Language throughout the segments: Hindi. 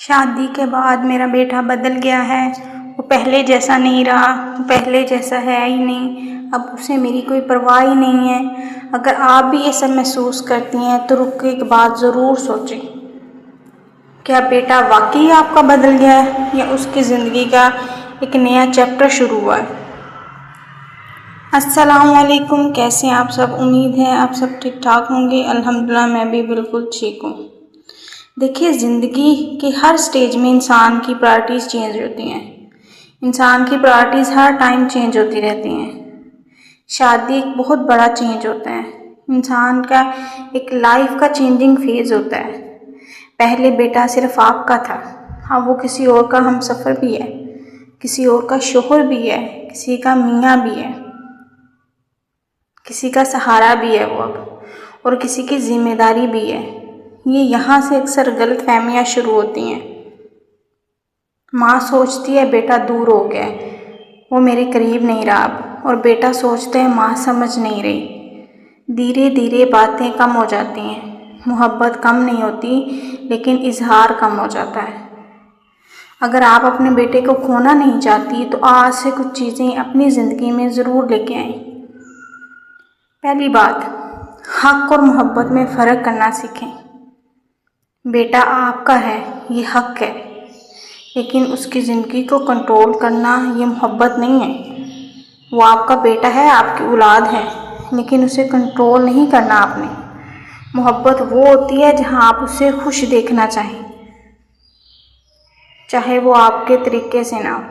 शादी के बाद मेरा बेटा बदल गया है। वो पहले जैसा नहीं रहा, वो पहले जैसा है ही नहीं। अब उसे मेरी कोई परवाह ही नहीं है। अगर आप भी ये सब महसूस करती हैं तो रुक के एक बात ज़रूर सोचें, क्या बेटा वाकई आपका बदल गया है या उसकी ज़िंदगी का एक नया चैप्टर शुरू हुआ है। अस्सलामुअलैकुम, कैसे हैं आप सब। उम्मीद है आप सब ठीक ठाक होंगे। अल्हम्दुलिल्लाह मैं भी बिल्कुल ठीक हूँ। देखिए, ज़िंदगी के हर स्टेज में इंसान की प्रायोरिटीज़ चेंज होती हैं। इंसान की प्रायोरिटीज़ हर टाइम चेंज होती रहती हैं। शादी एक बहुत बड़ा चेंज होता है। इंसान का एक लाइफ का चेंजिंग फेज़ होता है। पहले बेटा सिर्फ आपका था, अब वो किसी और का हमसफ़र भी है, किसी और का शोहर भी है, किसी का मियाँ भी है, किसी का सहारा भी है वो अब, और किसी की जिम्मेदारी भी है। ये यहाँ से अक्सर गलत फहमियाँ शुरू होती हैं। माँ सोचती है बेटा दूर हो गया है, वो मेरे करीब नहीं रहा अब, और बेटा सोचता है माँ समझ नहीं रही। धीरे धीरे बातें कम हो जाती हैं, मोहब्बत कम नहीं होती लेकिन इजहार कम हो जाता है। अगर आप अपने बेटे को खोना नहीं चाहती तो आज से कुछ चीज़ें अपनी ज़िंदगी में ज़रूर लेके आएं। पहली बात, हक और मोहब्बत में फ़र्क करना सीखें। बेटा आपका है, ये हक है, लेकिन उसकी ज़िंदगी को कंट्रोल करना ये मोहब्बत नहीं है। वो आपका बेटा है, आपकी औलाद है, लेकिन उसे कंट्रोल नहीं करना आपने। मोहब्बत वो होती है जहाँ आप उसे खुश देखना चाहें, चाहे वो आपके तरीके से ना हो।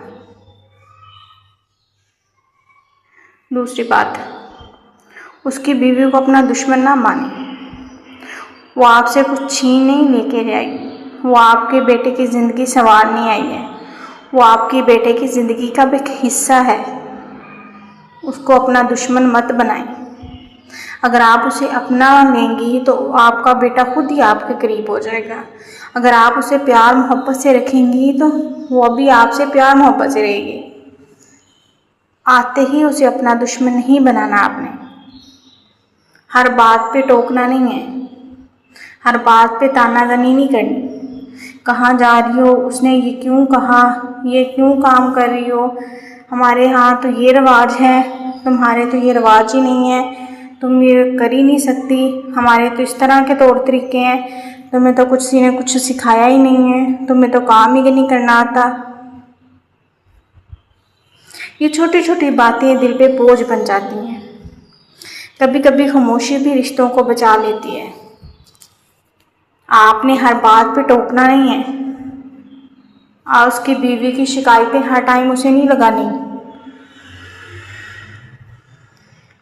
दूसरी बात, उसकी बीवी को अपना दुश्मन ना माने। वो आपसे कुछ छीन नहीं लेके आई, वो आपके बेटे की ज़िंदगी संवारने आई है। वो आपकी बेटे की ज़िंदगी का भी एक हिस्सा है। उसको अपना दुश्मन मत बनाएं। अगर आप उसे अपना लेंगी तो आपका बेटा खुद ही आपके करीब हो जाएगा। अगर आप उसे प्यार मोहब्बत से रखेंगी तो वो भी आपसे प्यार मोहब्बत से रहेगी। आते ही उसे अपना दुश्मन नहीं बनाना आपने। हर बात पे टोकना नहीं है, हर बात पे तानाज़नी नहीं करनी। कहाँ जा रही हो, उसने ये क्यों कहा, ये क्यों काम कर रही हो, हमारे यहाँ तो ये रिवाज है, तुम्हारे तो ये रिवाज ही नहीं है, तुम ये कर ही नहीं सकती, हमारे तो इस तरह के तौर तरीके हैं, तुम्हें तो किसी ने कुछ सिखाया ही नहीं है, तुम्हें तो काम ही नहीं करना आता। ये छोटी छोटी बातें दिल पे बोझ बन जाती हैं। कभी कभी खामोशी भी रिश्तों को बचा लेती है। आपने हर बात पे टोकना नहीं है, और उसकी बीवी की शिकायतें हर टाइम उसे नहीं लगानी।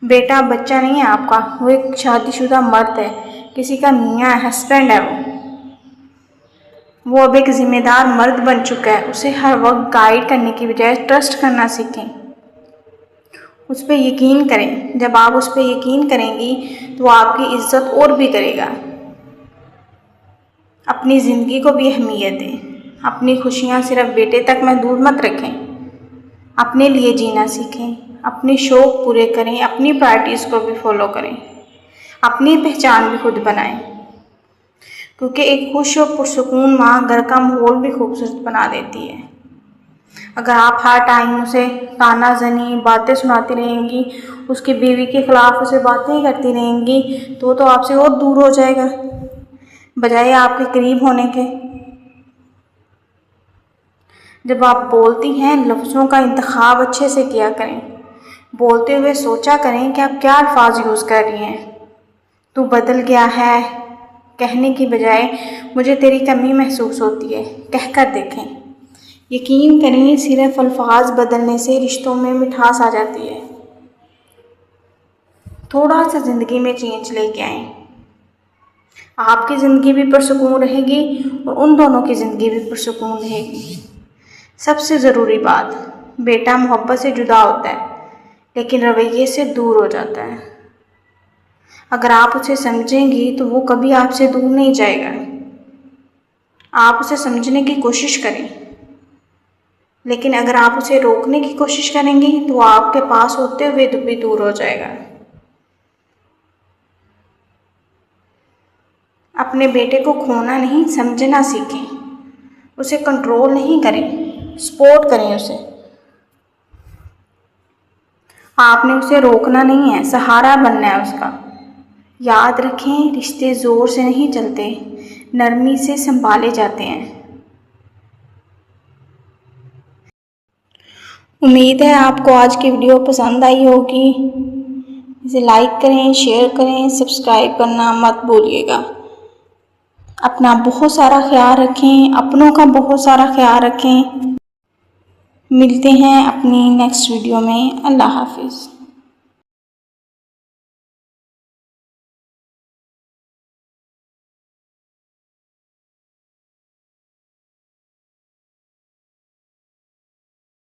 बेटा बच्चा नहीं है आपका, वो एक शादीशुदा मर्द है, किसी का मियाँ है, हस्बैंड है वो अब एक जिम्मेदार मर्द बन चुका है। उसे हर वक्त गाइड करने की बजाय ट्रस्ट करना सीखें, उस पर यकीन करें। जब आप उस पर यकीन करेंगी तो वो आपकी इज्जत और भी करेगा। अपनी ज़िंदगी को भी अहमियत दें। अपनी खुशियाँ सिर्फ बेटे तक महदूद मत रखें। अपने लिए जीना सीखें, अपने शौक़ पूरे करें, अपनी प्रायोरिटीज़ को भी फॉलो करें, अपनी पहचान भी खुद बनाएं। क्योंकि एक खुश और पुरसुकून माँ घर का माहौल भी खूबसूरत बना देती है। अगर आप हर टाइम उसे तानाज़नी बातें सुनाती रहेंगी, उसकी बीवी के ख़िलाफ़ उसे बातें करती रहेंगी, तो आपसे और दूर हो जाएगा बजाय आपके करीब होने के। जब आप बोलती हैं, लफ्ज़ों का इंतखाब अच्छे से किया करें। बोलते हुए सोचा करें कि आप क्या अल्फाज यूज़ कर रही हैं। तू बदल गया है कहने की बजाय मुझे तेरी कमी महसूस होती है कहकर देखें। यकीन करें, सिर्फ अल्फाज बदलने से रिश्तों में मिठास आ जाती है। थोड़ा सा ज़िंदगी में चेंज लेके आएं। आपकी ज़िंदगी भी पुरसुकून रहेगी और उन दोनों की ज़िंदगी भी पुरसुकून रहेगी। सबसे ज़रूरी बात, बेटा मोहब्बत से जुदा होता है लेकिन रवैये से दूर हो जाता है। अगर आप उसे समझेंगी तो वो कभी आपसे दूर नहीं जाएगा। आप उसे समझने की कोशिश करें, लेकिन अगर आप उसे रोकने की कोशिश करेंगी तो वो आपके पास होते हुए भी दूर हो जाएगा। अपने बेटे को खोना नहीं, समझना सीखें। उसे कंट्रोल नहीं करें, सपोर्ट करें उसे। आपने उसे रोकना नहीं है, सहारा बनना है उसका। याद रखें, रिश्ते ज़ोर से नहीं चलते, नरमी से संभाले जाते हैं। उम्मीद है आपको आज की वीडियो पसंद आई होगी। इसे लाइक करें, शेयर करें, सब्सक्राइब करना मत भूलिएगा। अपना बहुत सारा ख्याल रखें, अपनों का बहुत सारा ख्याल रखें। मिलते हैं अपनी नेक्स्ट वीडियो में। अल्लाह हाफिज़।